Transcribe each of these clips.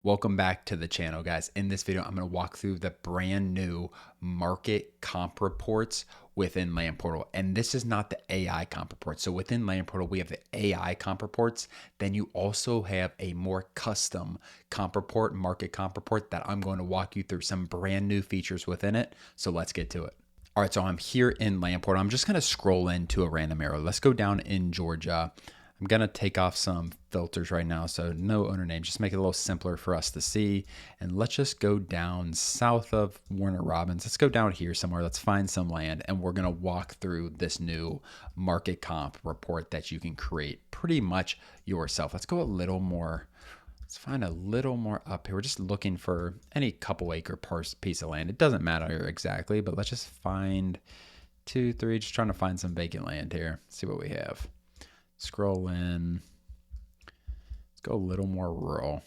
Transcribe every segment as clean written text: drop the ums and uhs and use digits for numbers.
Welcome back to the channel, guys. In this video, I'm going to walk through the brand new market comp reports within Land Portal. And this is not the AI comp report. So within Land Portal, we have the AI comp reports. Then you also have a more custom comp report, market comp report that I'm going to walk you through some brand new features within it. So let's get to it. All right, so I'm here in Land Portal. I'm just going to scroll into a random area. Let's go down in Georgia. I'm going to take off some filters right now, so no owner names, just make it a little simpler for us to see. And let's just go down south of Warner Robins. Let's go down here somewhere. Let's find some land, and we're going to walk through this new market comp report that you can create pretty much yourself. Let's go a little more. Let's find a little more up here. We're just looking for any couple acre piece of land. It doesn't matter exactly, but let's just find 2, 3, just trying to find some vacant land here. See what we have. Scroll in. Let's go a little more rural.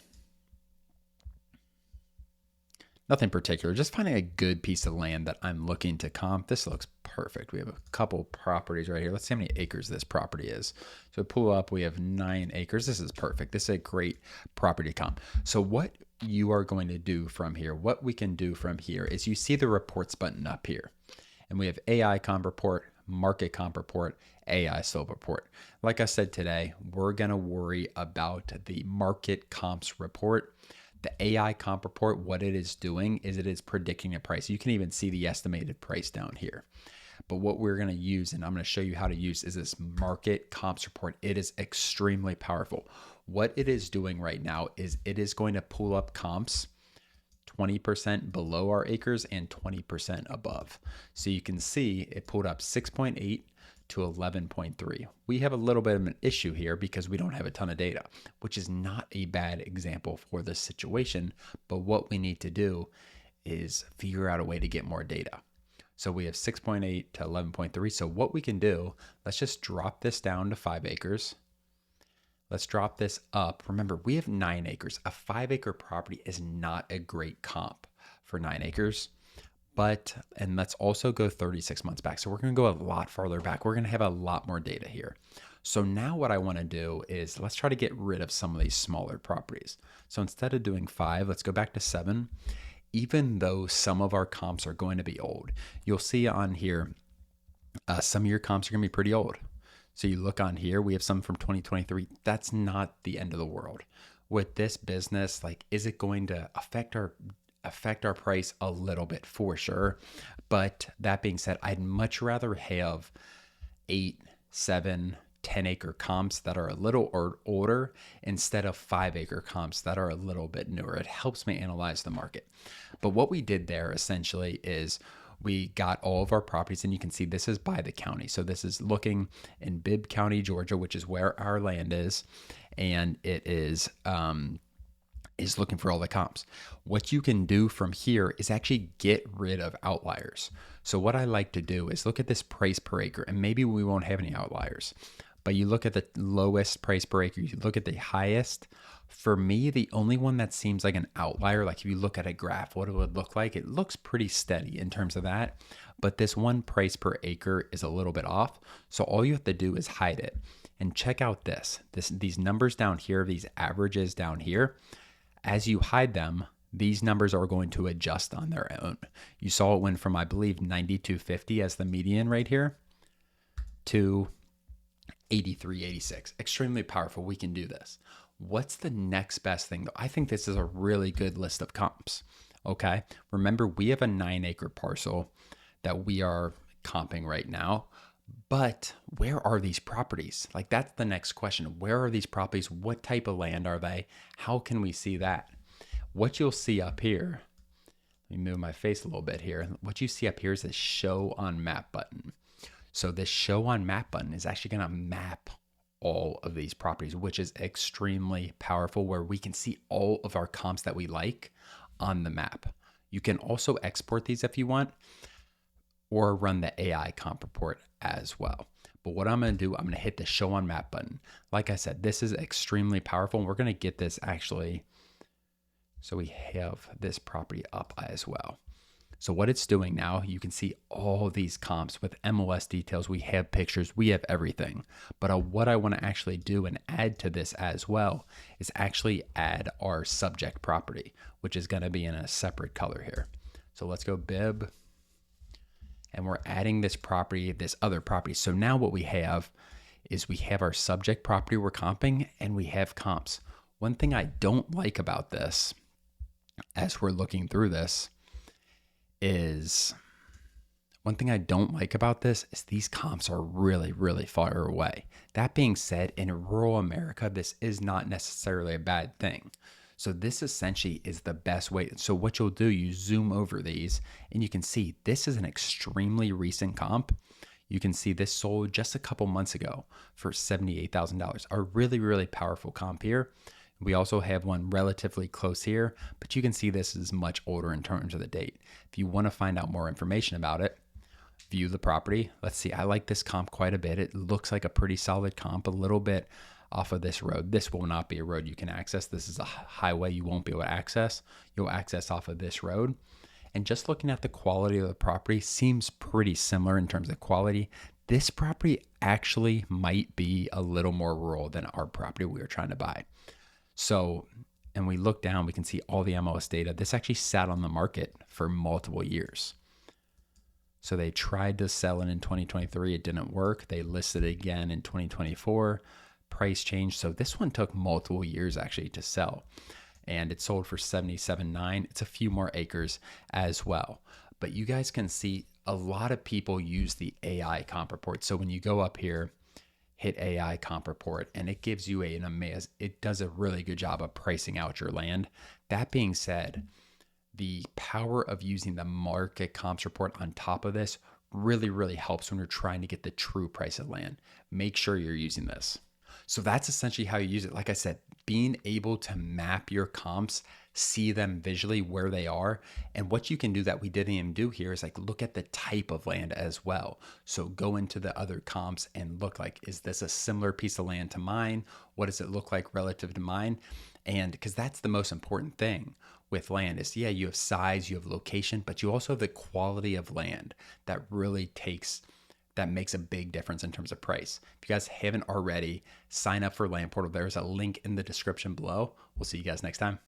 Nothing particular, just finding a good piece of land that I'm looking to comp. This looks perfect. We have a couple properties right here. Let's see how many acres this property is. So pull up, we have 9 acres. This is perfect. This is a great property comp. So what you are going to do from here, what we can do from here is you see the reports button up here. And we have AI comp report, market comp report, AI slope report. Like I said today, we're going to worry about the market comps report. The AI comp report, what it is doing is it is predicting a price. You can even see the estimated price down here. But what we're going to use, and I'm going to show you how to use, is this market comps report. It is extremely powerful. What it is doing right now is it is going to pull up comps 20% below our acres and 20% above. So you can see it pulled up 6.8 to 11.3. We have a little bit of an issue here because we don't have a ton of data, which is not a bad example for this situation. But what we need to do is figure out a way to get more data. So we have 6.8 to 11.3. So what we can do, let's just drop this down to 5 acres. Let's drop this up. Remember, we have 9 acres. A 5-acre property is not a great comp for 9 acres. And let's also go 36 months back. So we're going to go a lot farther back. We're going to have a lot more data here. So now what I want to do is let's try to get rid of some of these smaller properties. So instead of doing 5, let's go back to 7. Even though some of our comps are going to be old, you'll see on here, some of your comps are going to be pretty old. So you look on here, we have some from 2023. That's not the end of the world. With this business, like, is it going to affect our price a little bit? For sure. But that being said, I'd much rather have 8, 7, 10-acre comps that are a little older instead of 5-acre comps that are a little bit newer. It helps me analyze the market. But what we did there essentially is we got all of our properties, and you can see this is by the county. So this is looking in Bibb County, Georgia, which is where our land is, and it is looking for all the comps. What you can do from here is actually get rid of outliers. So what I like to do is look at this price per acre, and maybe we won't have any outliers, but you look at the lowest price per acre, you look at the highest. For me, the only one that seems like an outlier, like if you look at a graph, what it would look like, it looks pretty steady in terms of that. But this one price per acre is a little bit off. So all you have to do is hide it. And check out these numbers down here, these averages down here. As you hide them, these numbers are going to adjust on their own. You saw it went from, I believe, 92.50 as the median right here to 83, 86. Extremely powerful. We can do this. What's the next best thing though? I think this is a really good list of comps. Okay. Remember, we have a 9-acre parcel that we are comping right now, but where are these properties? Like, that's the next question. Where are these properties? What type of land are they? How can we see that? What you'll see up here, let me move my face a little bit here. What you see up here is this show on map button. So this show on map button is actually going to map all of these properties, which is extremely powerful, where we can see all of our comps that we like on the map. You can also export these if you want, or run the AI comp report as well. But what I'm going to do, I'm going to hit the show on map button. Like I said, this is extremely powerful, and we're going to get this actually, so we have this property up as well. So what it's doing now, you can see all these comps with MLS details. We have pictures, we have everything. But what I want to actually do and add to this as well is actually add our subject property, which is going to be in a separate color here. So let's go bib, and we're adding this property, this other property. So now what we have is we have our subject property we're comping, and we have comps. One thing I don't like about this, as we're looking through this, is these comps are really, really far away. That being said, in rural America, this is not necessarily a bad thing. So this essentially is the best way. So what you'll do, you zoom over these and you can see this is an extremely recent comp. You can see this sold just a couple months ago for $78,000. A really, really powerful comp here. We also have one relatively close here, but you can see this is much older in terms of the date. If you want to find out more information about it, view the property. Let's see, I like this comp quite a bit. It looks like a pretty solid comp, a little bit off of this road. This will not be a road you can access. This is a highway you won't be able to access. You'll access off of this road. And just looking at the quality of the property seems pretty similar in terms of quality. This property actually might be a little more rural than our property we were trying to buy. So, and we look down, we can see all the MLS data. This actually sat on the market for multiple years. So they tried to sell it in 2023. It didn't work. They listed it again in 2024. Price change. So this one took multiple years actually to sell, and it sold for $77,900. It's a few more acres as well, but you guys can see a lot of people use the AI comp report. So when you go up here, hit AI comp report, and it gives you it does a really good job of pricing out your land. That being said, the power of using the market comps report on top of this really, really helps when you're trying to get the true price of land. Make sure you're using this. So that's essentially how you use it. Like I said, being able to map your comps, see them visually where they are. And what you can do that we didn't even do here is like look at the type of land as well. So go into the other comps and look like, is this a similar piece of land to mine? What does it look like relative to mine? And because that's the most important thing with land is, yeah, you have size, you have location, but you also have the quality of land that really makes a big difference in terms of price. If you guys haven't already, sign up for Land Portal. There's a link in the description below. We'll see you guys next time.